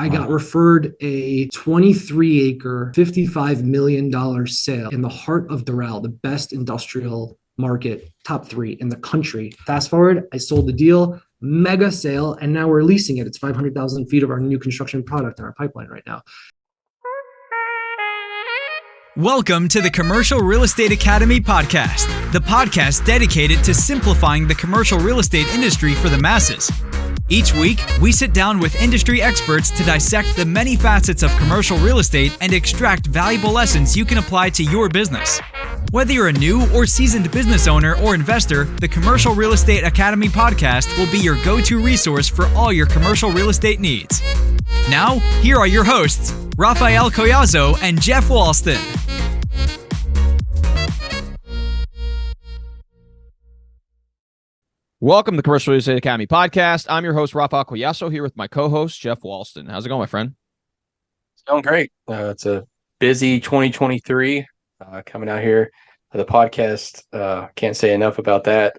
I got referred a 23-acre, $55 million sale in the heart of Doral, the best industrial market, top three in the country. Fast forward, I sold the deal, mega sale, and now we're leasing it. It's 500,000 feet of our new construction product in our pipeline right now. Welcome to the Commercial Real Estate Academy podcast, the podcast dedicated to simplifying the commercial real estate industry for the masses. Each week, we sit down with industry experts to dissect the many facets of commercial real estate and extract valuable lessons you can apply to your business. Whether you're a new or seasoned business owner or investor, the Commercial Real Estate Academy podcast will be your go-to resource for all your commercial real estate needs. Now, here are your hosts, Raphael Collazo and Jeff Walston. Welcome to the Commercial Real Estate Academy podcast. I'm your host, Raphael Collazo, here with my co-host, Jeff Walston. How's it going, my friend? It's going great. It's a busy 2023 coming out here. The podcast, can't say enough about that.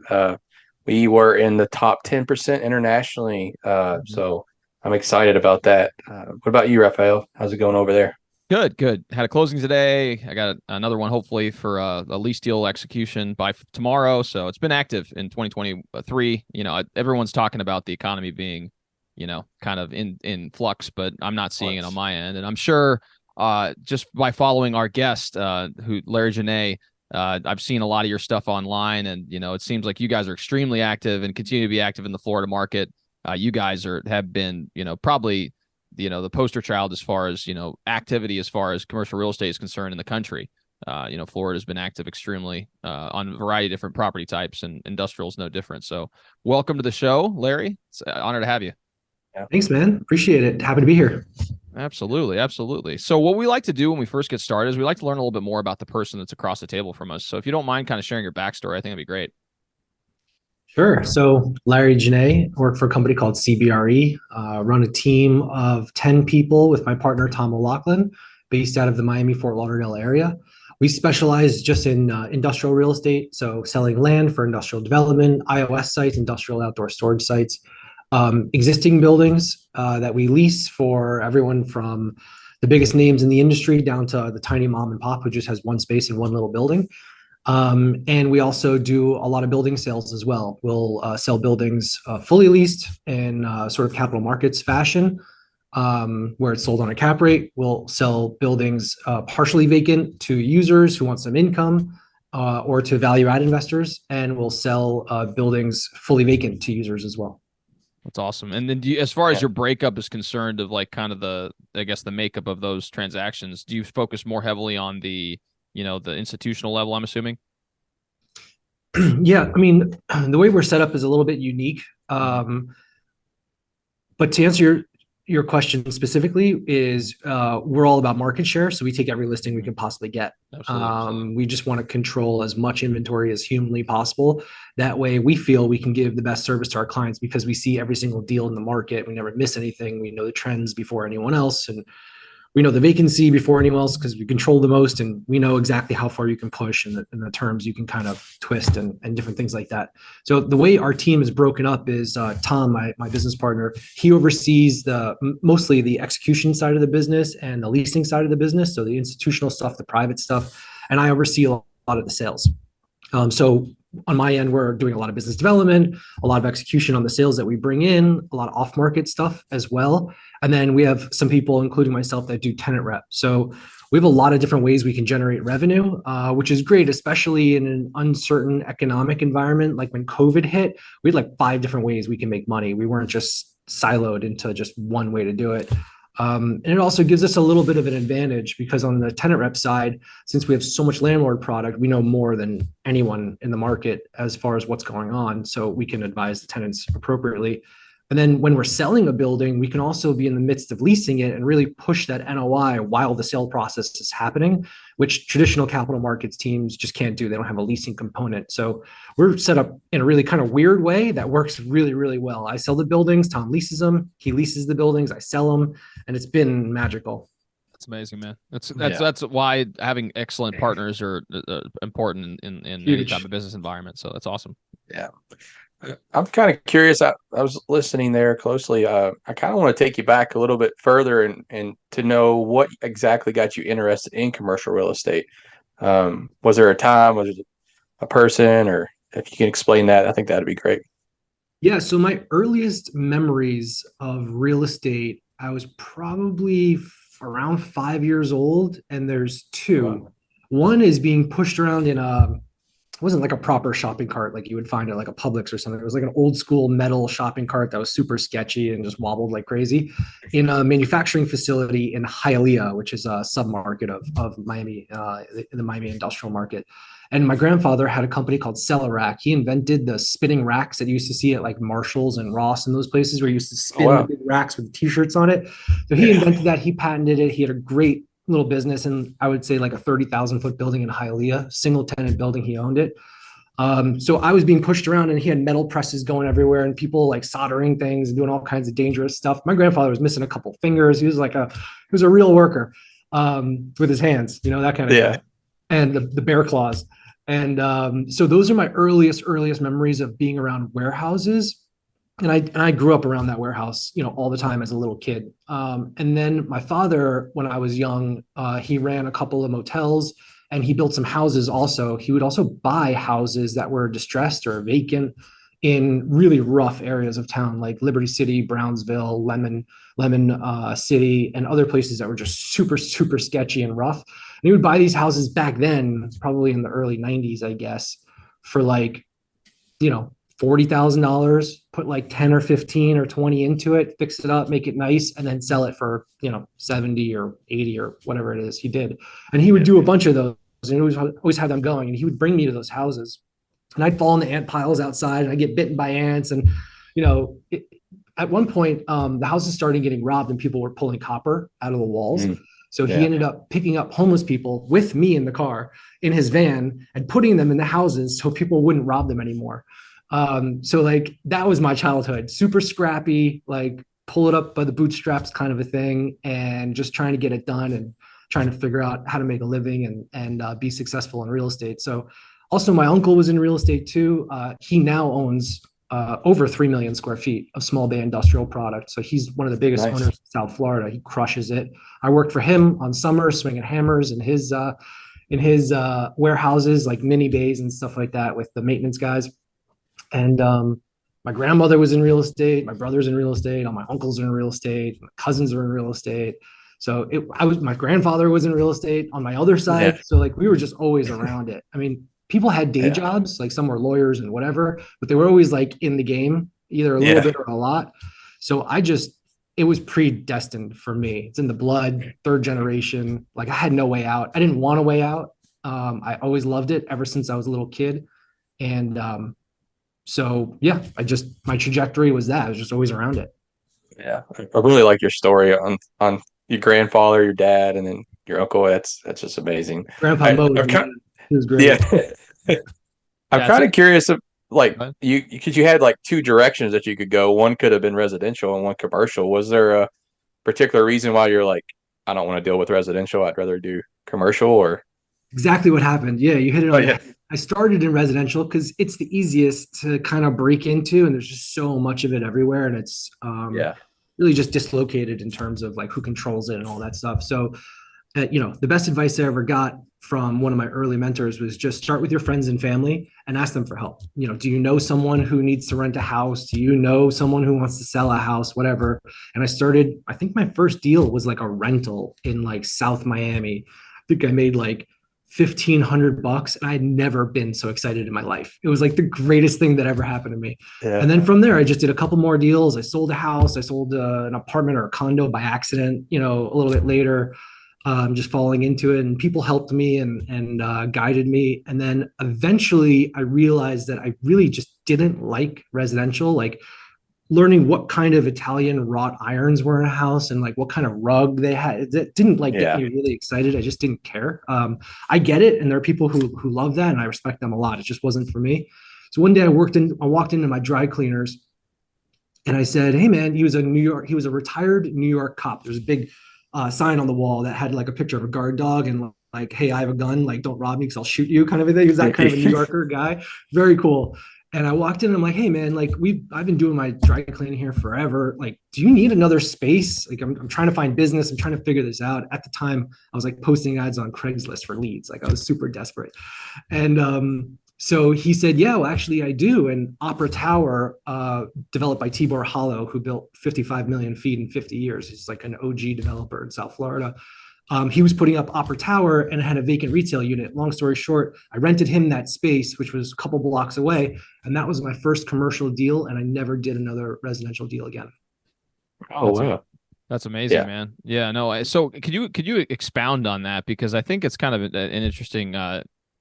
We were in the top 10% internationally, so I'm excited about that. What about you, Raphael? How's it going over there? Good. Had a closing today. I got another one, hopefully, for a lease deal execution by tomorrow. So it's been active in 2023. You know, everyone's talking about the economy being, you know, kind of in flux, but I'm not seeing it on my end. And I'm sure just by following our guest, Larry Genet, I've seen a lot of your stuff online, and, you know, it seems like you guys are extremely active and continue to be active in the Florida market. You guys have been, you know, probably, you know, the poster child as far as, you know, activity as far as commercial real estate is concerned in the country. You know, Florida's been active extremely on a variety of different property types, and industrial is no different. So welcome to the show, Larry. It's an honor to have you. Yeah. Thanks, man. Appreciate it. Happy to be here. Absolutely. So what we like to do when we first get started is we like to learn a little bit more about the person that's across the table from us. So if you don't mind kind of sharing your backstory, I think that'd be great. Sure. So Larry Genet, work for a company called CBRE, run a team of 10 people with my partner, Tom O'Loughlin, based out of the Miami-Fort Lauderdale area. We specialize just in industrial real estate, so selling land for industrial development, IOS sites, industrial outdoor storage sites, existing buildings that we lease for everyone from the biggest names in the industry down to the tiny mom and pop who just has one space in one little building. And we also do a lot of building sales as well. We'll sell buildings fully leased in sort of capital markets fashion, where it's sold on a cap rate. We'll sell buildings partially vacant to users who want some income, or to value-add investors, and we'll sell buildings fully vacant to users as well. That's awesome. And then as far as your breakup is concerned of like kind of the makeup of those transactions, do you focus more heavily on the institutional level, I'm assuming? Yeah, I mean, the way we're set up is a little bit unique. But to answer your question specifically is we're all about market share. So we take every listing we can possibly get. Absolutely. We just want to control as much inventory as humanly possible. That way we feel we can give the best service to our clients because we see every single deal in the market. We never miss anything. We know the trends before anyone else. And we know the vacancy before anyone else because we control the most, and we know exactly how far you can push and the terms you can kind of twist and different things like that. So the way our team is broken up is Tom, my business partner, he oversees mostly the execution side of the business and the leasing side of the business. So the institutional stuff, the private stuff, and I oversee a lot of the sales. So on my end, we're doing a lot of business development, a lot of execution on the sales that we bring in, a lot of off-market stuff as well. And then we have some people, including myself, that do tenant rep. So we have a lot of different ways we can generate revenue, which is great, especially in an uncertain economic environment. Like when COVID hit, we had like 5 different ways we can make money. We weren't just siloed into just one way to do it. And it also gives us a little bit of an advantage because on the tenant rep side, since we have so much landlord product, we know more than anyone in the market as far as what's going on. So we can advise the tenants appropriately. And then when we're selling a building, we can also be in the midst of leasing it and really push that NOI while the sale process is happening, which traditional capital markets teams just can't do. They don't have a leasing component. So we're set up in a really kind of weird way that works really, really well. I sell the buildings, Tom leases them, he leases the buildings, I sell them, and it's been magical. That's amazing, man. That's why having excellent partners are important in any type of business environment. So that's awesome. Yeah. I'm kind of curious. I was listening there closely. I kind of want to take you back a little bit further and to know what exactly got you interested in commercial real estate. Was there a time, was it a person, or if you can explain that, I think that'd be great. Yeah, so my earliest memories of real estate, I was probably around 5 years old, and there's two. Wow. One is being pushed around in it wasn't like a proper shopping cart like you would find at like a Publix or something. It was like an old school metal shopping cart that was super sketchy and just wobbled like crazy in a manufacturing facility in Hialeah, which is a submarket of Miami, the Miami industrial market. And my grandfather had a company called Cellarak. He invented the spinning racks that you used to see at like Marshalls and Ross and those places where you used to Oh, spin the wow. big racks with t-shirts on it. So he Yeah. invented that. He patented it. He had a great little business in, I would say, like a 30,000 foot building in Hialeah, single tenant building. He owned it. So I was being pushed around, and he had metal presses going everywhere, and people like soldering things and doing all kinds of dangerous stuff. My grandfather was missing a couple fingers. He was a real worker, with his hands, that kind of Yeah. guy, and the bear claws. And so those are my earliest memories of being around warehouses. And I grew up around that warehouse, all the time as a little kid. And then my father, when I was young, he ran a couple of motels, and he built some houses also. He would also buy houses that were distressed or vacant in really rough areas of town, like Liberty City, Brownsville, Lemon City, and other places that were just super, super sketchy and rough. And he would buy these houses back then, probably in the early 90s, I guess, for like, $40,000, put like 10 or 15 or 20 into it, fix it up, make it nice, and then sell it for, 70 or 80 or whatever it is he did. And he would do a bunch of those, and he always had them going. And he would bring me to those houses, and I'd fall in the ant piles outside, and I get bitten by ants. And, at one point, the houses started getting robbed, and people were pulling copper out of the walls. Mm. So he Yeah. ended up picking up homeless people with me in the car in his van and putting them in the houses so people wouldn't rob them anymore. So like that was my childhood, super scrappy, like pull it up by the bootstraps kind of a thing, and just trying to get it done and trying to figure out how to make a living and be successful in real estate. So also my uncle was in real estate too. He now owns over 3 million square feet of small bay industrial product. So he's one of the biggest Nice. owners in South Florida. He crushes it. I worked for him on summer, swinging hammers in his warehouses, like mini bays and stuff like that with the maintenance guys. And my grandmother was in real estate. My brother's in real estate. All my uncles are in real estate. My cousins are in real estate. So my grandfather was in real estate on my other side. Yeah. So like we were just always around it. I mean, people had day Yeah. jobs, like some were lawyers and whatever, but they were always like in the game, either a little Yeah. bit or a lot. So it was predestined for me. It's in the blood, third generation. Like I had no way out. I didn't want a way out. I always loved it ever since I was a little kid. And so yeah, my trajectory was that. I was just always around it. Yeah. I really like your story on your grandfather, your dad, and then your uncle. That's just amazing. Grandpa Mo, I'm kind, he was great. yeah. I'm That's kind it. of curious of like Go ahead. because you had like two directions that you could go. One could have been residential and one commercial. Was there a particular reason why you're like, I don't want to deal with residential. I'd rather do commercial, or Exactly what happened. Yeah, you hit it on the yeah. head. I started in residential because it's the easiest to kind of break into, and there's just so much of it everywhere, and it's Yeah. really just dislocated in terms of like who controls it and all that stuff. So, the best advice I ever got from one of my early mentors was just start with your friends and family and ask them for help. Do you know someone who needs to rent a house? Do you know someone who wants to sell a house? Whatever. And I think my first deal was like a rental in like South Miami. I think I made like $1,500, and I had never been so excited in my life. It was like the greatest thing that ever happened to me. Yeah. And then from there, I just did a couple more deals. I sold a house. I sold an apartment or a condo by accident, a little bit later, just falling into it. And people helped me and guided me. And then eventually I realized that I really just didn't like residential, like learning what kind of Italian wrought irons were in a house and like what kind of rug they had. It didn't like Yeah. get me really excited. I just didn't care. I get it. And there are people who love that, and I respect them a lot. It just wasn't for me. So one day I walked into my dry cleaners, and I said, "Hey man," he was a retired New York cop. There's a big sign on the wall that had like a picture of a guard dog and like, "Hey, I have a gun, like don't rob me because I'll shoot you," kind of a thing. He was that kind of a New Yorker guy. Very cool. And I walked in and I'm like, hey man, like I've been doing my dry cleaning here forever. Like, do you need another space? Like I'm trying to find business. I'm trying to figure this out. At the time, I was like posting ads on Craigslist for leads. Like I was super desperate. And so he said, yeah, well, actually I do. And Opera Tower, developed by Tibor Hollow, who built 55 million feet in 50 years. He's like an OG developer in South Florida. He was putting up Opera Tower and had a vacant retail unit. Long story short, I rented him that space, which was a couple blocks away. And that was my first commercial deal. And I never did another residential deal again. Oh, wow. That's amazing, Yeah. man. Yeah, no. So could you expound on that? Because I think it's kind of an interesting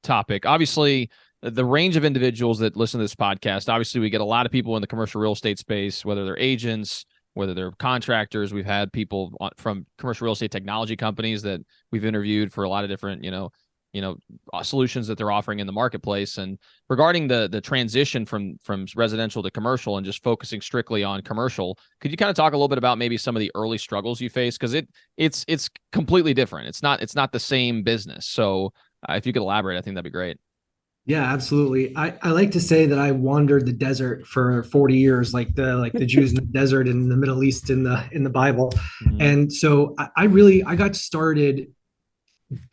topic. Obviously, the range of individuals that listen to this podcast, obviously we get a lot of people in the commercial real estate space, whether they're agents, whether they're contractors. We've had people from commercial real estate technology companies that we've interviewed for a lot of different, solutions that they're offering in the marketplace. And regarding the transition from residential to commercial and just focusing strictly on commercial, could you kind of talk a little bit about maybe some of the early struggles you face? Because it's completely different. It's not the same business. So if you could elaborate, I think that'd be great. Yeah, absolutely. I like to say that I wandered the desert for 40 years, like the Jews in the desert in the Middle East in the Bible. Mhm. And so I got started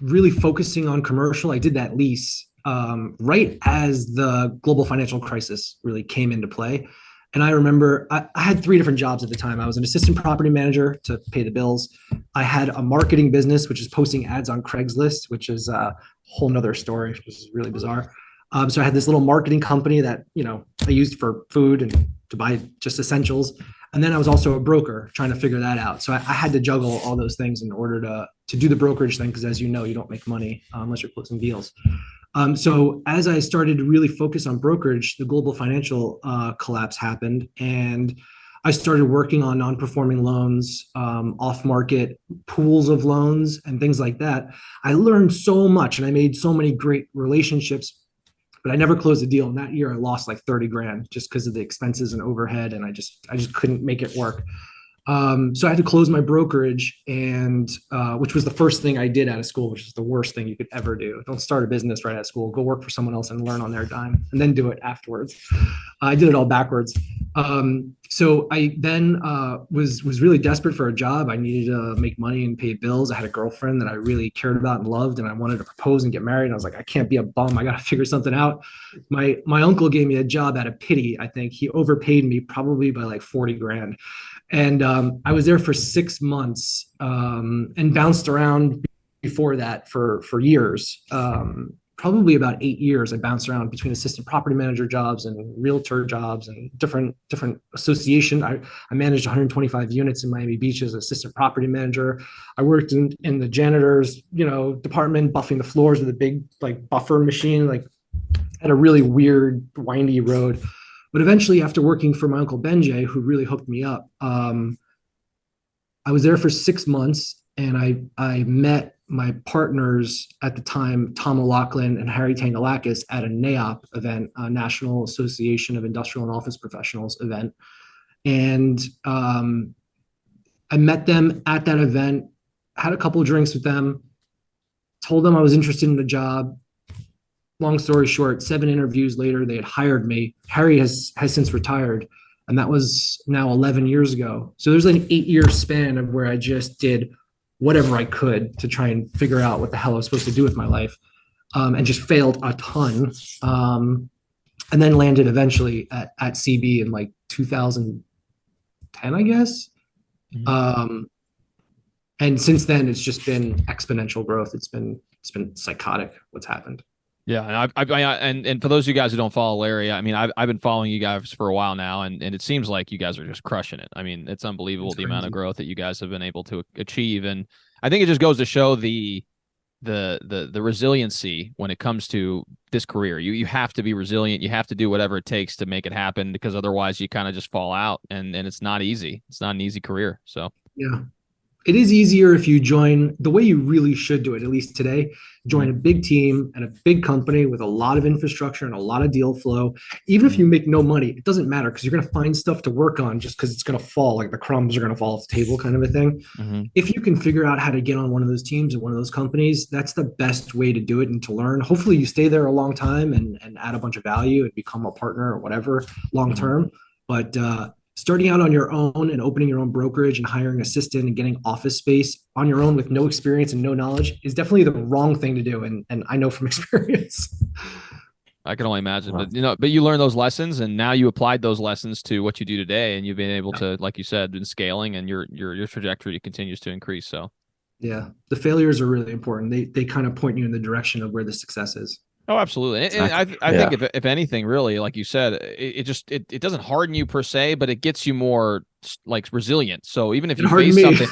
really focusing on commercial. I did that lease right as the global financial crisis really came into play. And I remember I had three different jobs at the time. I was an assistant property manager to pay the bills. I had a marketing business, which is posting ads on Craigslist, which is a whole nother story, which is really bizarre. So I had this little marketing company that, I used for food and to buy just essentials. And then I was also a broker trying to figure that out. So I had to juggle all those things in order to do the brokerage thing, because as you know, you don't make money unless you're closing deals. So as I started to really focus on brokerage, the global financial collapse happened, and I started working on non-performing loans, off-market pools of loans, and things like that. I learned so much, and I made so many great relationships, but I never closed a deal. And that year, I lost like 30 grand just because of the expenses and overhead, and I just couldn't make it work. So I had to close my brokerage, and which was the first thing I did out of school, which is the worst thing you could ever do. Don't start a business right out of school. Go work for someone else and learn on their dime, and then do it afterwards. I did it all backwards. So I then was really desperate for a job. I needed to make money and pay bills. I had a girlfriend that I really cared about and loved, and I wanted to propose and get married. And I was like, I can't be a bum. I got to figure something out. My uncle gave me a job out of pity. I think he overpaid me probably by like 40 grand. And I was there for 6 months and bounced around before that for years. Probably about 8 years, I bounced around between assistant property manager jobs and realtor jobs and different association. I managed 125 units in Miami Beach as assistant property manager. I worked in the janitors, department, buffing the floors with a big like buffer machine, like at a really weird, windy road. But eventually, after working for my uncle Benjay, who really hooked me up, I was there for 6 months, and I met my partners at the time, Tom O'Loughlin and Harry Tangalakis, at a NAIOP event, a National Association of Industrial and Office Professionals event. And I met them at that event, had a couple of drinks with them, told them I was interested in the job. Long story short, 7 interviews later, they had hired me. Harry has since retired, and that was now 11 years ago. So there's like an 8-year span of where I just did whatever I could to try and figure out what the hell I was supposed to do with my life, and just failed a ton, and then landed eventually at CB in like 2010, I guess. Mm-hmm. And since then, it's just been exponential growth. It's been psychotic what's happened. Yeah, and for those of you guys who don't follow Larry, I mean, I've been following you guys for a while now, and it seems like you guys are just crushing it. I mean, it's unbelievable the amount of growth that you guys have been able to achieve, and I think it just goes to show the resiliency when it comes to this career. You have to be resilient. You have to do whatever it takes to make it happen, because otherwise you kind of just fall out, and it's not easy. It's not an easy career. So yeah. It is easier if you join the way you really should do it, at least today. Join a big team and a big company with a lot of infrastructure and a lot of deal flow. Even if you make no money, it doesn't matter because you're going to find stuff to work on just because it's going to fall, like the crumbs are going to fall off the table kind of a thing. If you can figure out how to get on one of those teams and one of those companies, that's the best way to do it and to learn. Hopefully you stay there a long time and add a bunch of value and become a partner or whatever long term. But starting out on your own and opening your own brokerage and hiring an assistant and getting office space on your own with no experience and no knowledge is definitely the wrong thing to do. And I know from experience. I can only imagine, but you learn those lessons, and now you applied those lessons to what you do today, and you've been able to, like you said, been scaling, and your trajectory continues to increase. So, yeah, the failures are really important. They kind of point you in the direction of where the success is. Oh, absolutely. And I think if anything, really, like you said, it doesn't harden you per se, but it gets you more like resilient. So even if you face something,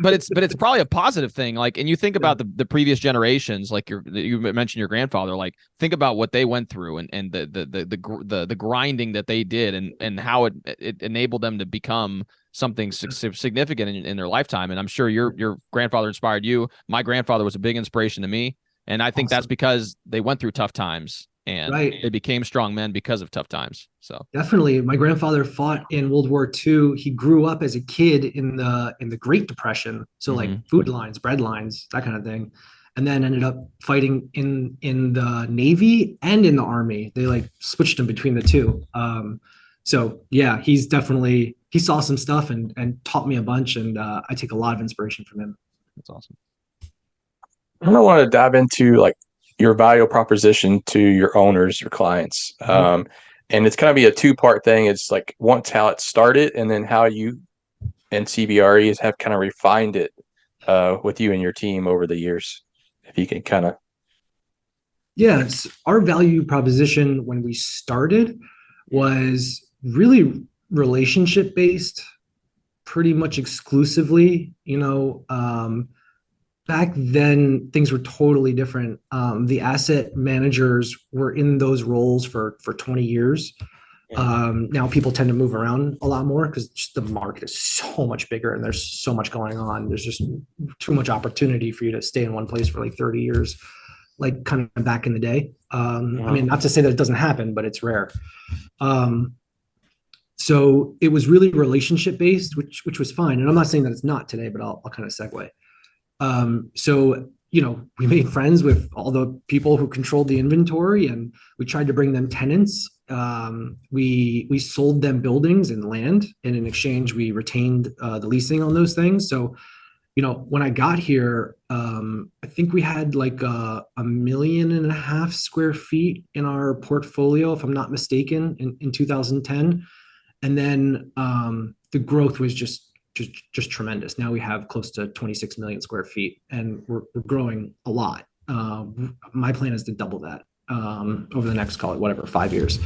but it's probably a positive thing. Like, and you think about the previous generations, like you mentioned your grandfather, like think about what they went through and the grinding that they did and how it enabled them to become something significant in their lifetime. And I'm sure your grandfather inspired you. My grandfather was a big inspiration to me. And I think that's because they went through tough times and they became strong men because of tough times. So definitely, my grandfather fought in World War II. He grew up as a kid in the Great Depression, so like food lines, bread lines, that kind of thing, and then ended up fighting in the Navy and in the Army. They like switched him between the two. So yeah, he saw some stuff and taught me a bunch, and I take a lot of inspiration from him. That's awesome. I want to dive into like your value proposition to your owners, your clients. And it's kind of be a two-part thing. It's like once how it started and then how you and CBRE have kind of refined it with you and your team over the years. If you can kind of. Yeah, our value proposition when we started was really relationship based, pretty much exclusively, back then, things were totally different. The asset managers were in those roles for 20 years. Now people tend to move around a lot more because just the market is so much bigger and there's so much going on. There's just too much opportunity for you to stay in one place for like 30 years, like kind of back in the day. I mean, not to say that it doesn't happen, but it's rare. So it was really relationship based, which was fine. And I'm not saying that it's not today, but I'll kind of segue. So, we made friends with all the people who controlled the inventory and we tried to bring them tenants. We sold them buildings and land, and in exchange, we retained the leasing on those things. So, when I got here, I think we had like a 1.5 million square feet in our portfolio, if I'm not mistaken, in 2010. And then the growth was just tremendous. Now we have close to 26 million square feet and we're growing a lot. My plan is to double that over the next, call it 5 years.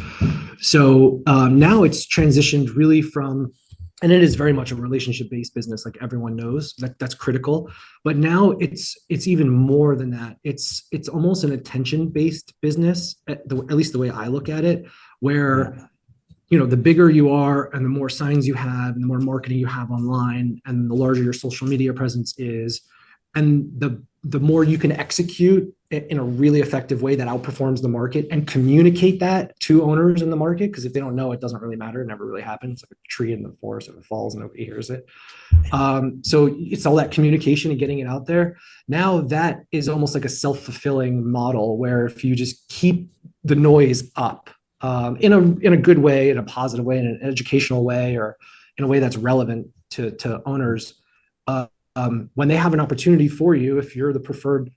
So now it's transitioned really from, and it is very much a relationship-based business, like everyone knows that's critical. But now it's even more than that. It's almost an attention-based business, at least the way I look at it, where the bigger you are and the more signs you have and the more marketing you have online and the larger your social media presence is, and the more you can execute in a really effective way that outperforms the market and communicate that to owners in the market, because if they don't know, it doesn't really matter. It never really happens. It's like a tree in the forest. If it falls, nobody hears it. So it's all that communication and getting it out there. Now that is almost like a self-fulfilling model where if you just keep the noise up, in a good way, in a positive way, in an educational way, or in a way that's relevant to owners, when they have an opportunity for you, if you're the preferred,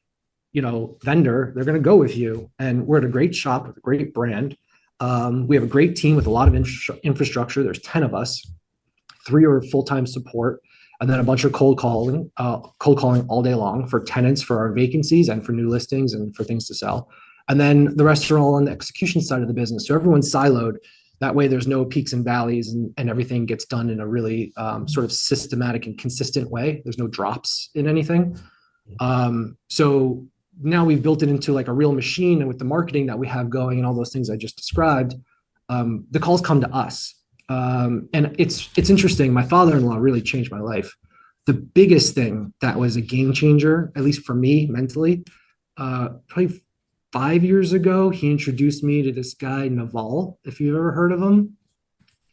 vendor, they're going to go with you. And we're at a great shop with a great brand. We have a great team with a lot of infrastructure. There's 10 of us, 3 are full-time support, and then a bunch of cold calling all day long for tenants, for our vacancies, and for new listings and for things to sell. And then the rest are all on the execution side of the business. So everyone's siloed. That way there's no peaks and valleys and everything gets done in a really sort of systematic and consistent way. There's no drops in anything. So now we've built it into like a real machine, and with the marketing that we have going and all those things I just described, the calls come to us. And it's interesting. My father-in-law really changed my life. the biggest thing that was a game changer, at least for me mentally, probably 5 years ago, he introduced me to this guy, Naval, if you've ever heard of him.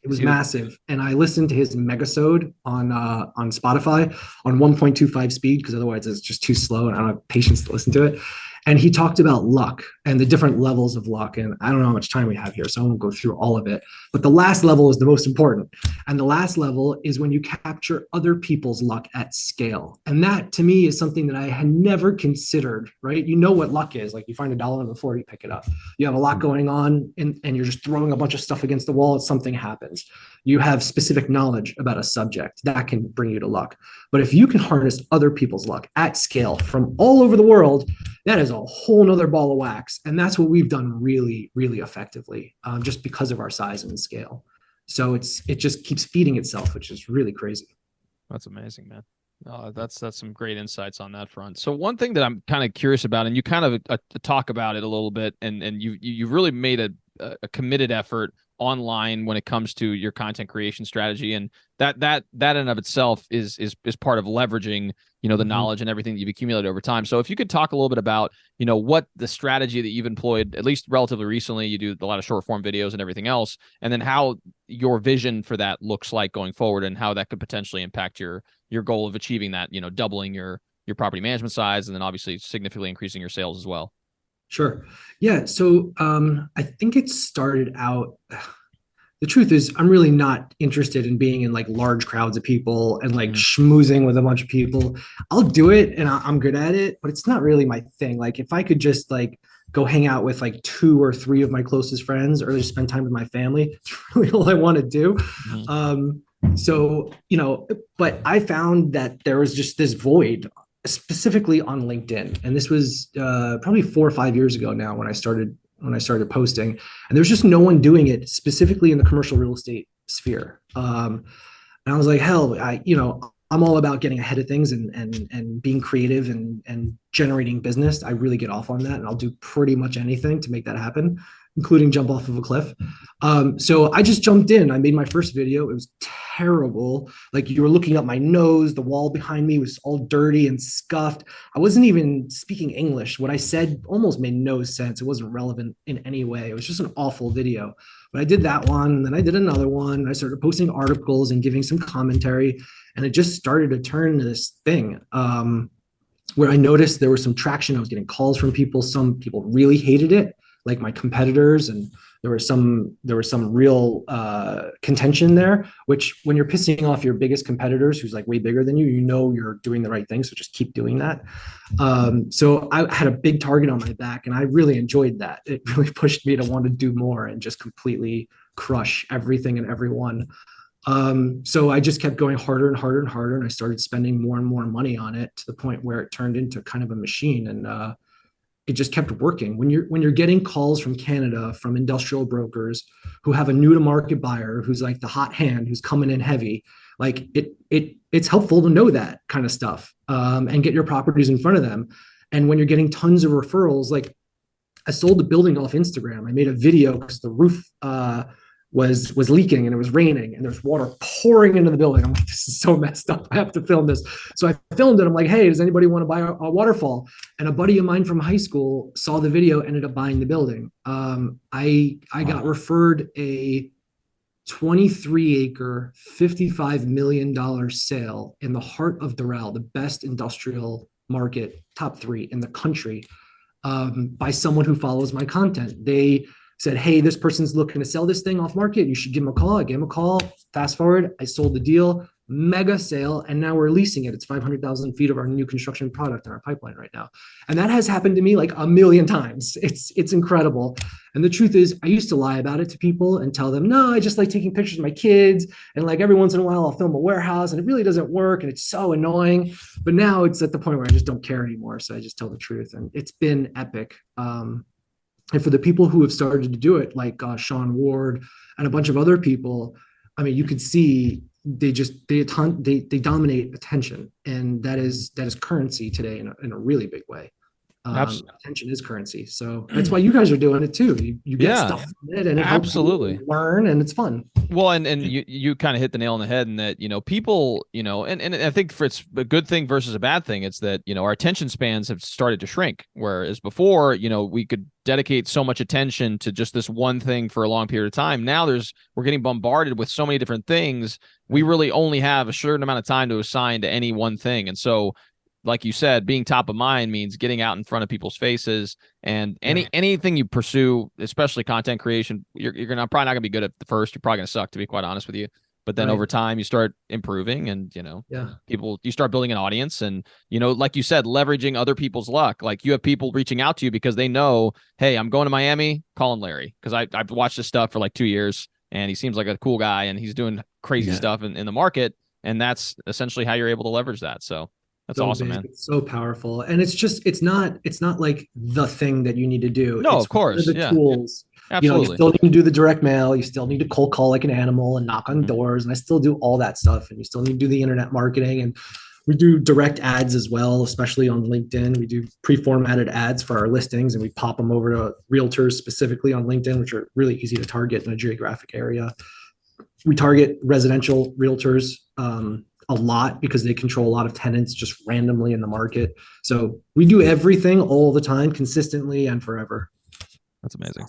It was massive. And I listened to his megasode on Spotify on 1.25 speed, because otherwise it's just too slow and I don't have patience to listen to it. And he talked about luck and the different levels of luck. And I don't know how much time we have here, so I won't go through all of it. But the last level is the most important. And the last level is when you capture other people's luck at scale. And that to me is something that I had never considered, right? You know what luck is. Like, you find $1 on the floor, you pick it up. You have a lot going on and you're just throwing a bunch of stuff against the wall and something happens. You have specific knowledge about a subject that can bring you to luck. But if you can harness other people's luck at scale from all over the world, that is a whole nother ball of wax. And that's what we've done really, really effectively, just because of our size and scale. So it just keeps feeding itself, which is really crazy. That's amazing, man. That's some great insights on that front. So one thing that I'm kind of curious about, and you kind of talk about it a little bit, and you've really made a committed effort online when it comes to your content creation strategy, and that in and of itself is part of leveraging, the knowledge and everything that you've accumulated over time. So if you could talk a little bit about, what the strategy that you've employed, at least relatively recently. You do a lot of short form videos and everything else, and then how your vision for that looks like going forward, and how that could potentially impact your goal of achieving that, doubling your property management size, and then obviously significantly increasing your sales as well. Sure. Yeah. So I think it started out, the truth is I'm really not interested in being in like large crowds of people and like schmoozing with a bunch of people. I'll do it and I'm good at it, but it's not really my thing. Like, if I could just like go hang out with like 2 or 3 of my closest friends, or just spend time with my family, it's really all I want to do. So, but I found that there was just this void, specifically on LinkedIn. And this was probably 4 or 5 years ago now when I started posting, and there's just no one doing it specifically in the commercial real estate sphere. And I was like, hell, I'm all about getting ahead of things and being creative and generating business. I really get off on that, and I'll do pretty much anything to make that happen, including jump off of a cliff. So I just jumped in. I made my first video. It was terrible. Like, you were looking up my nose. The wall behind me was all dirty and scuffed. I wasn't even speaking English. What I said almost made no sense. It wasn't relevant in any way. It was just an awful video. But I did that one, and then I did another one. I started posting articles and giving some commentary, and it just started to turn into this thing where I noticed there was some traction. I was getting calls from people. Some people really hated it, like my competitors, and there was some real contention there, which, when you're pissing off your biggest competitors, who's like way bigger than you, you're doing the right thing. So just keep doing that. So I had a big target on my back, and I really enjoyed that. It really pushed me to want to do more and just completely crush everything and everyone. So I just kept going harder and harder and harder, and I started spending more and more money on it, to the point where it turned into kind of a machine. And it just kept working. When you're getting calls from Canada, from industrial brokers who have a new to market buyer who's like the hot hand, who's coming in heavy, like it's helpful to know that kind of stuff, and get your properties in front of them. And when you're getting tons of referrals, like, I sold the building off Instagram. I made a video because the roof was leaking and it was raining and there's water pouring into the building. I'm like, this is so messed up. I have to film this. So I filmed it. I'm like, hey, does anybody want to buy a waterfall? And a buddy of mine from high school saw the video, ended up buying the building. I got referred a 23-acre, $55 million sale in the heart of Doral, the best industrial market, top 3 in the country, by someone who follows my content. They said, hey, this person's looking to sell this thing off market. You should give them a call. I gave them a call. Fast forward, I sold the deal, mega sale, and now we're leasing it. It's 500,000 feet of our new construction product in our pipeline right now. And that has happened to me like a million times. It's incredible. And the truth is, I used to lie about it to people and tell them, no, I just like taking pictures of my kids. And like every once in a while, I'll film a warehouse, and it really doesn't work. And it's so annoying. But now it's at the point where I just don't care anymore. So I just tell the truth. And it's been epic. And for the people who have started to do it, like Sean Ward and a bunch of other people, I mean, you could see they dominate attention, and that is currency today in a really big way. Attention is currency. So that's why you guys are doing it too. You get stuff from it, and it helps you learn, and it's fun. Well, and you kind of hit the nail on the head in that, people, and I think it's a good thing versus a bad thing. It's that, our attention spans have started to shrink, whereas before, we could dedicate so much attention to just this one thing for a long period of time. Now we're getting bombarded with so many different things. We really only have a certain amount of time to assign to any one thing. And so, like you said, being top of mind means getting out in front of people's faces, and anything you pursue, especially content creation, you're probably not gonna be good at the first. You're probably gonna suck, to be quite honest with you. But then over time, you start improving, and you start building an audience, and like you said, leveraging other people's luck. Like, you have people reaching out to you because they know, hey, I'm going to Miami, calling Larry, because I've watched this stuff for like 2 years, and he seems like a cool guy, and he's doing crazy stuff in the market, and that's essentially how you're able to leverage that. So. That's so awesome, man. It's so powerful. And it's not like the thing that you need to do. No, it's of course. The tools. Absolutely. You still need to do the direct mail. You still need to cold call like an animal and knock on doors. And I still do all that stuff. And you still need to do the internet marketing. And we do direct ads as well, especially on LinkedIn. We do pre-formatted ads for our listings, and we pop them over to realtors specifically on LinkedIn, which are really easy to target in a geographic area. We target residential realtors a lot because they control a lot of tenants just randomly in the market. So we do everything all the time, consistently and forever. That's amazing.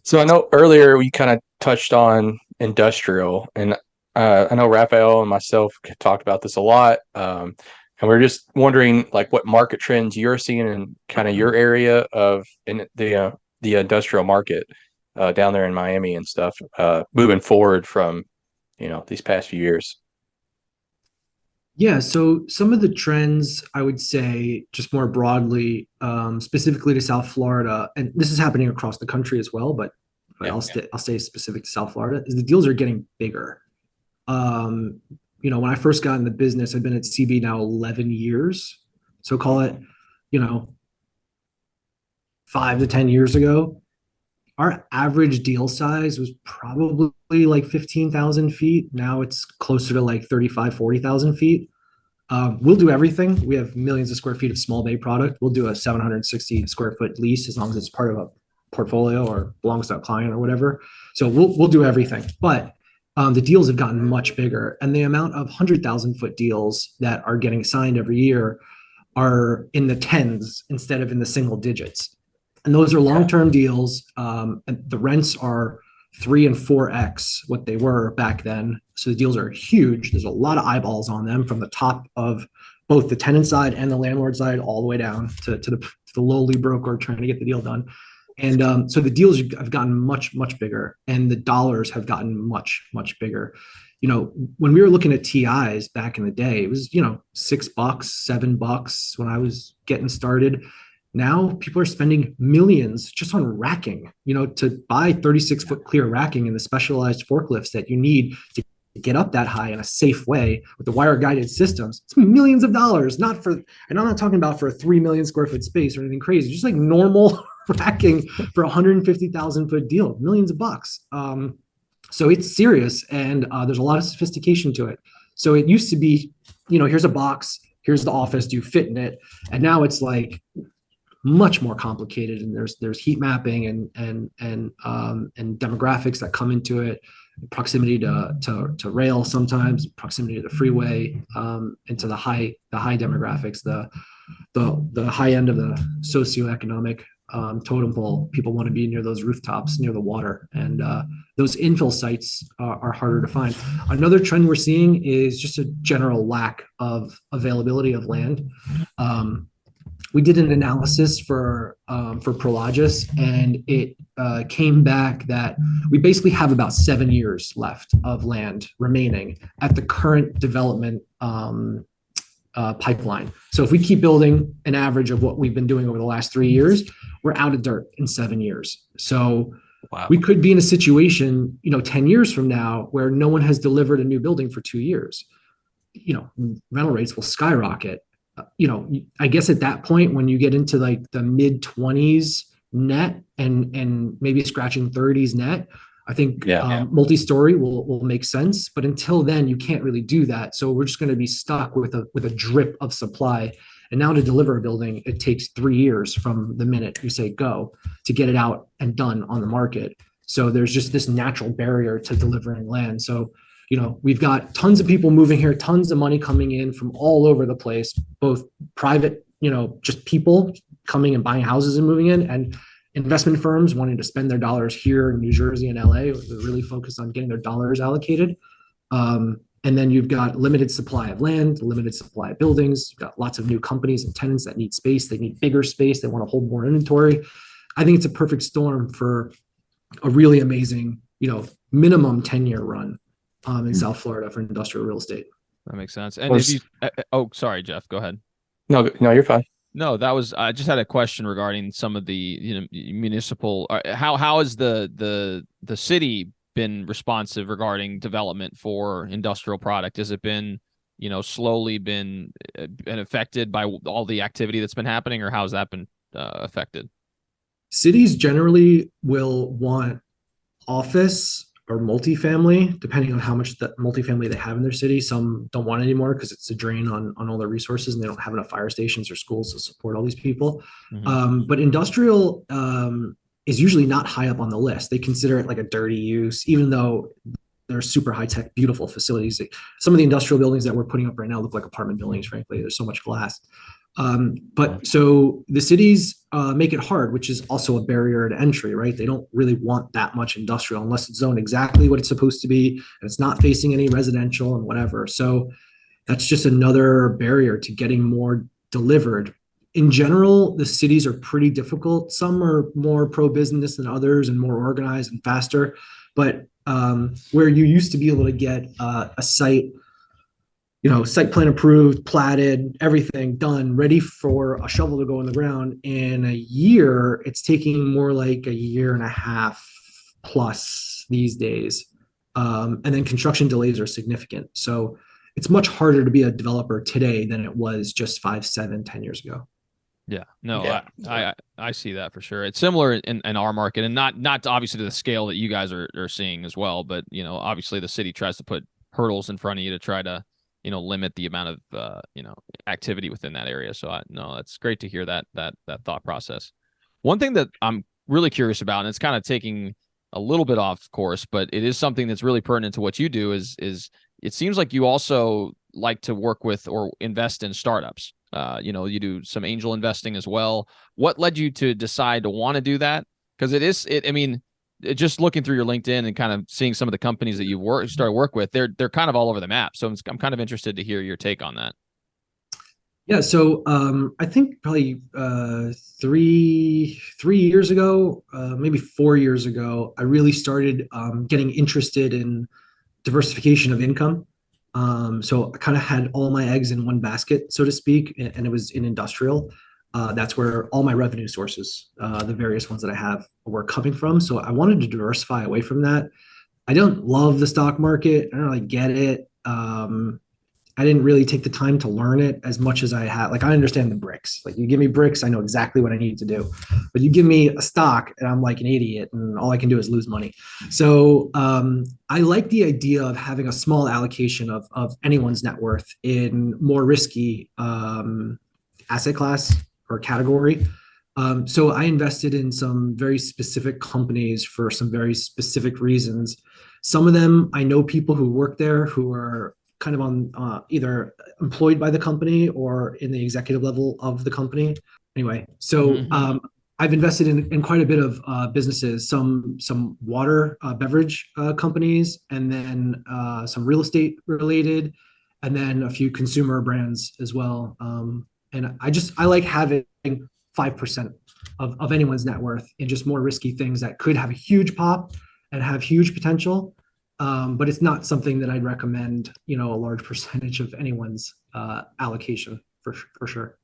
So I know earlier we kind of touched on industrial, and I know Raphael and myself talked about this a lot. And we're just wondering, like, what market trends you're seeing in kind of your area in the industrial market down there in Miami and stuff, moving forward from, these past few years. Yeah, so some of the trends, I would say, just more broadly, specifically to South Florida, and this is happening across the country as well, but I'll stay specific to South Florida, is the deals are getting bigger. When I first got in the business, I've been at CB now 11 years. So call it, 5 to 10 years ago, our average deal size was probably like 15,000 feet. Now it's closer to like 35, 40,000 feet. We'll do everything. We have millions of square feet of small bay product. We'll do a 760 square foot lease as long as it's part of a portfolio or belongs to a client or whatever. So we'll do everything. But the deals have gotten much bigger, and the amount of 100,000 foot deals that are getting signed every year are in the tens instead of in the single digits. And those are long-term deals. And the rents are 3 and 4x what they were back then. So the deals are huge. There's a lot of eyeballs on them, from the top of both the tenant side and the landlord side, all the way down to the lowly broker trying to get the deal done. And so the deals have gotten much, much bigger, and the dollars have gotten much, much bigger. When we were looking at TIs back in the day, it was, $6, $7 when I was getting started. Now people are spending millions just on racking, to buy 36-foot clear racking and the specialized forklifts that you need to get up that high in a safe way with the wire guided systems. It's millions of dollars, and I'm not talking about for a 3 million square foot space or anything crazy, just like normal racking for 150,000 foot deal, millions of bucks. So it's serious, and there's a lot of sophistication to it. So it used to be, here's a box, here's the office, do you fit in it? And now it's like much more complicated, and there's heat mapping and demographics that come into it, proximity to rail, sometimes proximity to the freeway, into the high demographics, the high end of the socioeconomic totem pole. People want to be near those rooftops, near the water, and those infill sites are harder to find. Another trend we're seeing is just a general lack of availability of land. We did an analysis for Prologis, and it came back that we basically have about 7 years left of land remaining at the current development pipeline. So if we keep building an average of what we've been doing over the last 3 years, we're out of dirt in 7 years. So we could be in a situation, 10 years from now, where no one has delivered a new building for 2 years. Rental rates will skyrocket. I guess at that point, when you get into like the mid 20s net and maybe scratching 30s net, I think multi-story will make sense. But until then, you can't really do that. So we're just going to be stuck with a drip of supply. And now to deliver a building, it takes 3 years from the minute you say go to get it out and done on the market. So there's just this natural barrier to delivering land. So, we've got tons of people moving here, tons of money coming in from all over the place, both private, just people coming and buying houses and moving in, and investment firms wanting to spend their dollars here in New Jersey and LA. They're really focused on getting their dollars allocated. And then you've got limited supply of land, limited supply of buildings. You've got lots of new companies and tenants that need space. They need bigger space. They want to hold more inventory. I think it's a perfect storm for a really amazing, minimum 10-year run in South Florida for industrial real estate. That makes sense. And if you, sorry, Jeff, go ahead. No, you're fine. No, I just had a question regarding some of the municipal. How has the city been responsive regarding development for industrial product? Has it been slowly been affected by all the activity that's been happening, or how has that been affected? Cities generally will want office or multifamily, depending on how much the multifamily they have in their city. Some don't want it anymore because it's a drain on all their resources, and they don't have enough fire stations or schools to support all these people. Mm-hmm. But industrial is usually not high up on the list. They consider it like a dirty use, even though they're super high tech, beautiful facilities. Some of the industrial buildings that we're putting up right now look like apartment buildings, frankly. There's so much glass. But so the cities make it hard, which is also a barrier to entry, right? They don't really want that much industrial unless it's zoned exactly what it's supposed to be, and it's not facing any residential and whatever. So that's just another barrier to getting more delivered. In general, the cities are pretty difficult. Some are more pro-business than others and more organized and faster. But where you used to be able to get a site, site plan approved, platted, everything done, ready for a shovel to go in the ground in a year, it's taking more like a year and a half plus these days. And then construction delays are significant. So it's much harder to be a developer today than it was just 5, 7, 10 years ago. Yeah, no, Yeah. I see that for sure. It's similar in our market, and not obviously to the scale that you guys are seeing as well. But obviously the city tries to put hurdles in front of you to try to limit the amount of activity within that area. So no, it's great to hear that thought process. One thing that I'm really curious about, and it's kind of taking a little bit off course, but it is something that's really pertinent to what you do, is it seems like you also like to work with or invest in startups. You do some angel investing as well. What led you to decide to want to do that? Because just looking through your LinkedIn and kind of seeing some of the companies that you've started work with, they're kind of all over the map. So I'm kind of interested to hear your take on that. Yeah, so I think probably 3 years ago, maybe 4 years ago, I really started getting interested in diversification of income. So I kind of had all my eggs in one basket, so to speak, and it was in industrial. That's where all my revenue sources, the various ones that I have, were coming from. So I wanted to diversify away from that. I don't love the stock market. I don't really get it. I didn't really take the time to learn it as much as I had. Like, I understand the bricks. Like, you give me bricks, I know exactly what I need to do. But you give me a stock, and I'm like an idiot, and all I can do is lose money. So I like the idea of having a small allocation of anyone's net worth in more risky asset class or category. So I invested in some very specific companies for some very specific reasons. Some of them, I know people who work there who are kind of on either employed by the company or in the executive level of the company. Anyway, so I've invested in quite a bit of businesses, some water beverage companies, and then some real estate related, and then a few consumer brands as well. And I like having 5% of anyone's net worth in just more risky things that could have a huge pop and have huge potential. But it's not something that I'd recommend, a large percentage of anyone's allocation for sure.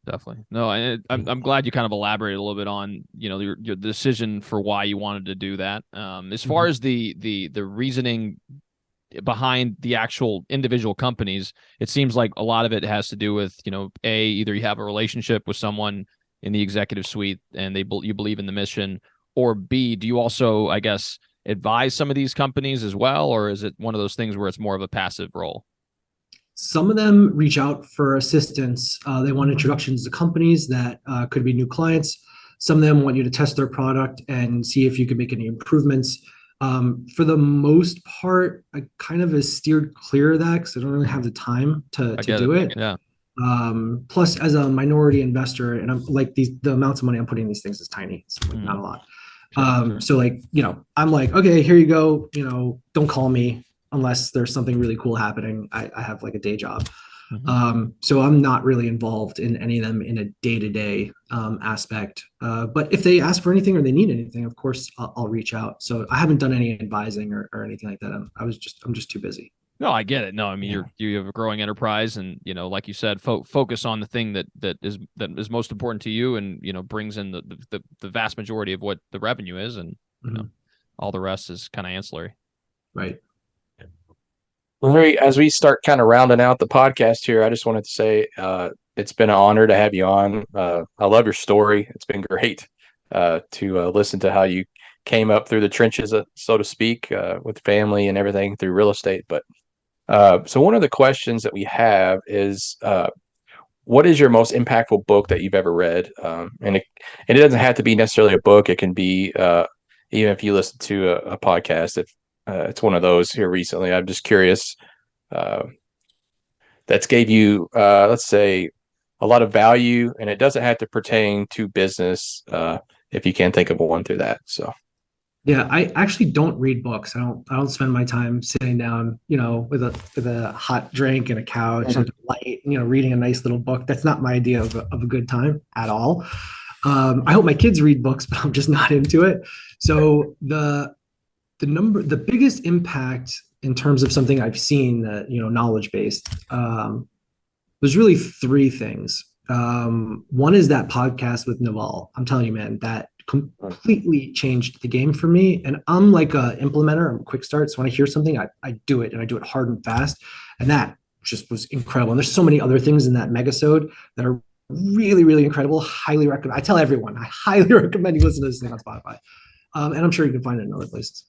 Definitely. No, I'm glad you kind of elaborated a little bit on, your decision for why you wanted to do that. As far as the reasoning behind the actual individual companies, it seems like a lot of it has to do with, either you have a relationship with someone in the executive suite and you believe in the mission, or B, do you also, I guess, advise some of these companies as well, or is it one of those things where it's more of a passive role? Some of them reach out for assistance. They want introductions to companies that could be new clients. Some of them want you to test their product and see if you can make any improvements. For the most part, I kind of have steered clear of that because I don't really have the time to do it. Yeah. Plus, as a minority investor, and I'm like the amounts of money I'm putting in these things is tiny. It's like not a lot. Sure. So like, I'm like, okay, here you go. Don't call me unless there's something really cool happening. I have like a day job. So I'm not really involved in any of them in a day-to-day aspect. But if they ask for anything or they need anything, of course, I'll reach out. So I haven't done any advising or anything like that. I'm just too busy. No, I get it. No, I mean, you have a growing enterprise, and like you said, focus on the thing that is most important to you, and brings in the vast majority of what the revenue is, and all the rest is kind of ancillary. Right. Well, Larry, as we start kind of rounding out the podcast here, I just wanted to say it's been an honor to have you on. I love your story. It's been great to listen to how you came up through the trenches, so to speak, with family and everything through real estate. But so one of the questions that we have is, what is your most impactful book that you've ever read? And it doesn't have to be necessarily a book. It can be even if you listen to a podcast. If it's one of those here recently, I'm just curious. That's gave you, let's say, a lot of value, and it doesn't have to pertain to business. If you can't think of one through that, so. Yeah, I actually don't read books. I don't spend my time sitting down, with a hot drink and a couch and light, reading a nice little book. That's not my idea of a good time at all. I hope my kids read books, but I'm just not into it. So the biggest impact in terms of something I've seen that, knowledge based, there's really three things. One is that podcast with Naval. I'm telling you, man, that completely changed the game for me. And I'm like a implementer. I'm a quick start. So when I hear something, I do it, and I do it hard and fast. And that just was incredible. And there's so many other things in that megasode that are really, really incredible. Highly recommend. I tell everyone, I highly recommend you listen to this thing on Spotify. And I'm sure you can find it in other places.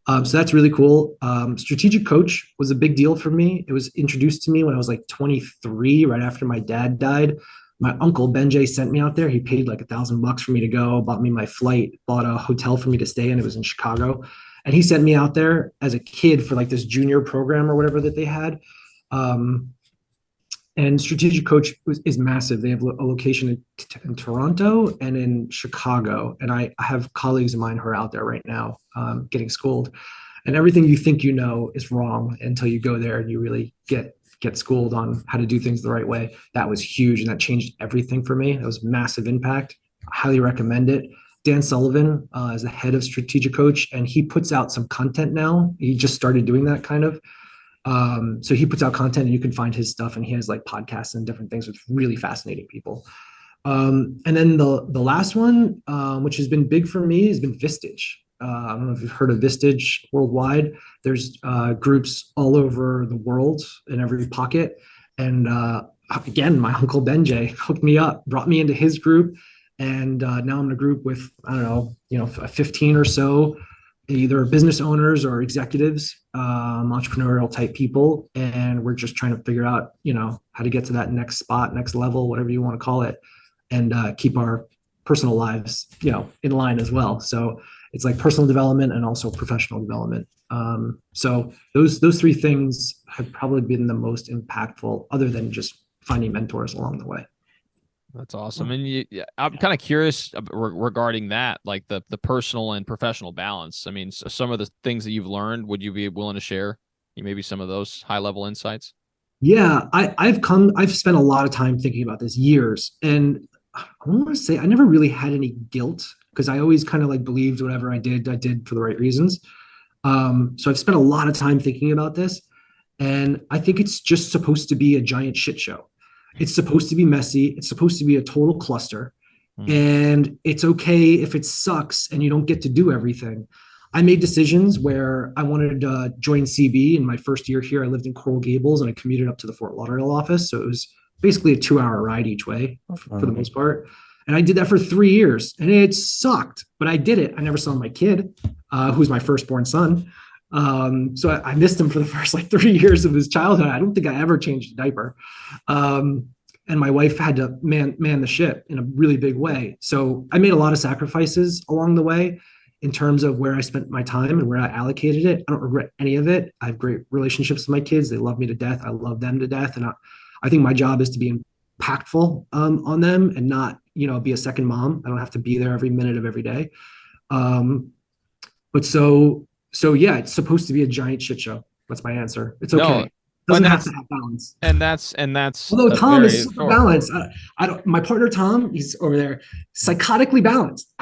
So that's really cool. Strategic Coach was a big deal for me. It was introduced to me when I was like 23, right after my dad died. My uncle Benjay sent me out there. He paid like $1,000 for me to go, bought me my flight, bought a hotel for me to stay in. It was in Chicago. And he sent me out there as a kid for like this junior program or whatever that they had. And Strategic Coach is massive. They have a location in Toronto and in Chicago. And I have colleagues of mine who are out there right now getting schooled. And everything you think you know is wrong until you go there and you really get schooled on how to do things the right way. That was huge, and that changed everything for me. It was massive impact. I highly recommend it. Dan Sullivan is the head of Strategic Coach, and he puts out some content now. He just started doing that kind of. So he puts out content, and you can find his stuff, and he has like podcasts and different things with really fascinating people. And then the last one, which has been big for me, has been Vistage. I don't know if you've heard of Vistage worldwide. There's groups all over the world in every pocket. And again, my uncle Benjay hooked me up, brought me into his group. And now I'm in a group with, I don't know, 15 or so, either business owners or executives, entrepreneurial type people. And we're just trying to figure out, how to get to that next spot, next level, whatever you want to call it, and keep our personal lives, in line as well. So it's like personal development and also professional development. So those three things have probably been the most impactful, other than just finding mentors along the way. That's awesome. And I'm kind of curious regarding that, like the personal and professional balance. I mean, so some of the things that you've learned, would you be willing to share maybe some of those high level insights? Yeah, I've spent a lot of time thinking about this, years. And I want to say I never really had any guilt, because I always kind of like believed whatever I did for the right reasons. So I've spent a lot of time thinking about this, and I think it's just supposed to be a giant shit show. It's supposed to be messy. It's supposed to be a total cluster. And it's okay if it sucks and you don't get to do everything. I made decisions where I wanted to join CB in my first year here. I lived in Coral Gables and I commuted up to the Fort Lauderdale office. So it was basically a 2-hour ride each way for the most part. And I did that for 3 years and it sucked, but I did it. I never saw my kid, who's my firstborn son. So I missed him for the first like 3 years of his childhood. I don't think I ever changed a diaper. And my wife had to man the ship in a really big way. So I made a lot of sacrifices along the way in terms of where I spent my time and where I allocated it. I don't regret any of it. I have great relationships with my kids. They love me to death. I love them to death. And I think my job is to be impactful on them and not, be a second mom. I don't have to be there every minute of every day. But so yeah, it's supposed to be a giant shit show. That's my answer. It's okay. No, It doesn't have to have balance. And that's Although Tom is super balanced. I don't. My partner Tom, he's over there, psychotically balanced.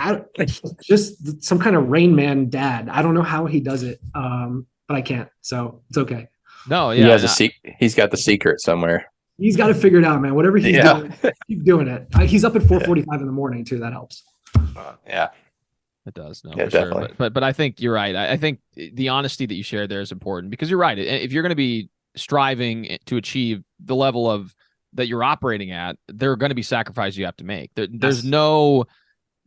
Just some kind of Rain Man dad. I don't know how he does it, but I can't. So it's okay. No, yeah, he has he's got the secret somewhere. He's got to figure it out, man. Whatever he's doing, keep doing it. He's up at 4:45 in the morning too. That helps. Yeah. It does. No, yeah, for definitely. Sure. But I think you're right. I think the honesty that you shared there is important because you're right. If you're going to be striving to achieve the level of that you're operating at, there are going to be sacrifices you have to make. There's no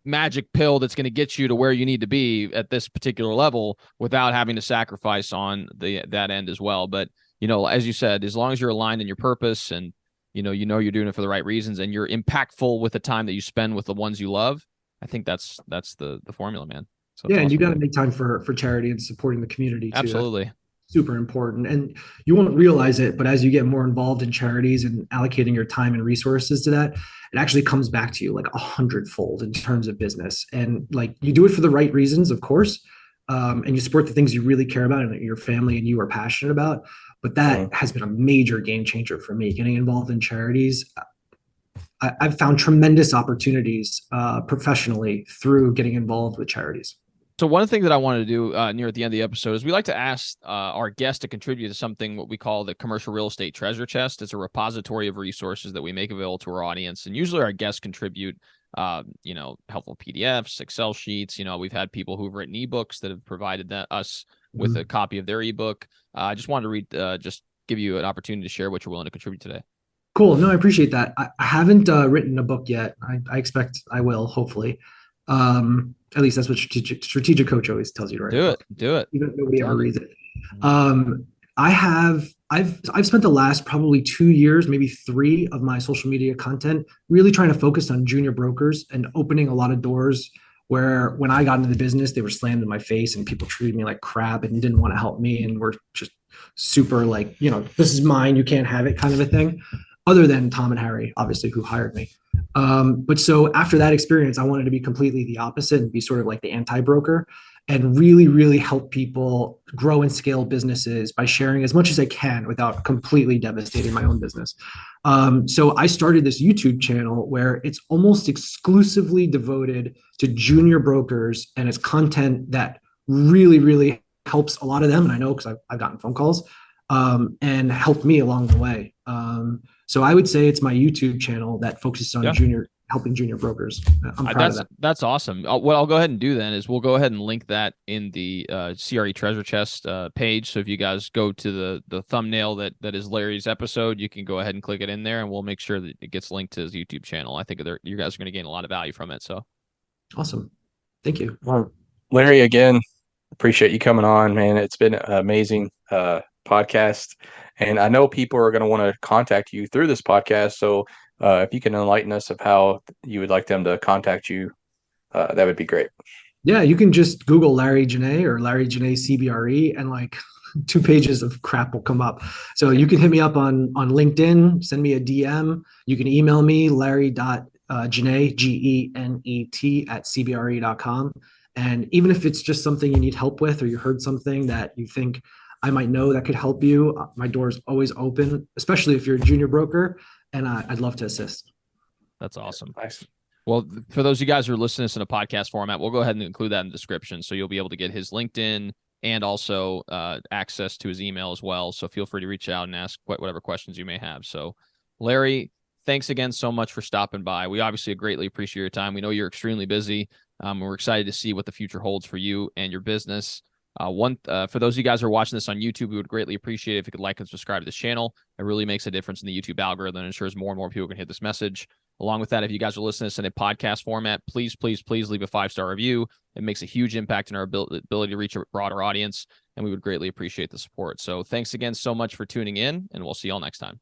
magic pill that's going to get you to where you need to be at this particular level without having to sacrifice on that end as well. But, as you said, as long as you're aligned in your purpose and, you're doing it for the right reasons and you're impactful with the time that you spend with the ones you love, I think that's the formula, man. So yeah, and you got to make time for charity and supporting the community too. Absolutely. That's super important. And you won't realize it, but as you get more involved in charities and allocating your time and resources to that, it actually comes back to you like 100-fold in terms of business. And like you do it for the right reasons, of course. And you support the things you really care about and that your family and you are passionate about. But that has been a major game changer for me, getting involved in charities. I've found tremendous opportunities professionally through getting involved with charities. So one thing that I wanted to do near at the end of the episode is we like to ask our guests to contribute to something what we call the commercial real estate treasure chest. It's a repository of resources that we make available to our audience. And usually our guests contribute, helpful PDFs, Excel sheets. We've had people who've written ebooks that have provided us with a copy of their ebook. I just wanted to just give you an opportunity to share what you're willing to contribute today. Cool. No, I appreciate that. I haven't written a book yet. I expect I will, hopefully. At least that's what strategic coach always tells you to write. Do it. Even if nobody ever reads it. I've spent the last probably 2 years, maybe 3 of my social media content, really trying to focus on junior brokers and opening a lot of doors where when I got into the business, they were slammed in my face and people treated me like crap and didn't want to help me and were just super like, this is mine, you can't have it kind of a thing. Other than Tom and Harry, obviously, who hired me. But so after that experience, I wanted to be completely the opposite and be sort of like the anti-broker and really, really help people grow and scale businesses by sharing as much as I can without completely devastating my own business. So I started this YouTube channel where it's almost exclusively devoted to junior brokers, and it's content that really, really helps a lot of them. And I know because I've gotten phone calls and helped me along the way. So I would say it's my YouTube channel that focuses on helping junior brokers. I'm proud of that. That's awesome. What I'll go ahead and do then is we'll go ahead and link that in the CRE Treasure Chest page. So if you guys go to the thumbnail that is Larry's episode, you can go ahead and click it in there, and we'll make sure that it gets linked to his YouTube channel. I think you guys are going to gain a lot of value from it. So awesome. Thank you. Well, Larry, again, appreciate you coming on, man. It's been an amazing podcast. And I know people are going to want to contact you through this podcast. So if you can enlighten us of how you would like them to contact you, that would be great. Yeah, you can just Google Larry Genet or Larry Genet CBRE and like 2 pages of crap will come up. So you can hit me up on LinkedIn, send me a DM. You can email me, larry.genet, GENET @cbre.com. And even if it's just something you need help with or you heard something that you think I might know that could help you, my door is always open, especially if you're a junior broker, and I'd love to assist. That's awesome. Nice. Well, for those of you guys who are listening to this in a podcast format, we'll go ahead and include that in the description. So you'll be able to get his LinkedIn and also access to his email as well. So feel free to reach out and ask whatever questions you may have. So Larry, thanks again so much for stopping by. We obviously greatly appreciate your time. We know you're extremely busy. We're excited to see what the future holds for you and your business. For those of you guys who are watching this on YouTube, we would greatly appreciate it if you could like and subscribe to this channel. It really makes a difference in the YouTube algorithm and ensures more and more people can hit this message. Along with that, if you guys are listening to this in a podcast format, please leave a 5-star review. It makes a huge impact in our ability to reach a broader audience, and we would greatly appreciate the support. So thanks again so much for tuning in, and we'll see y'all next time.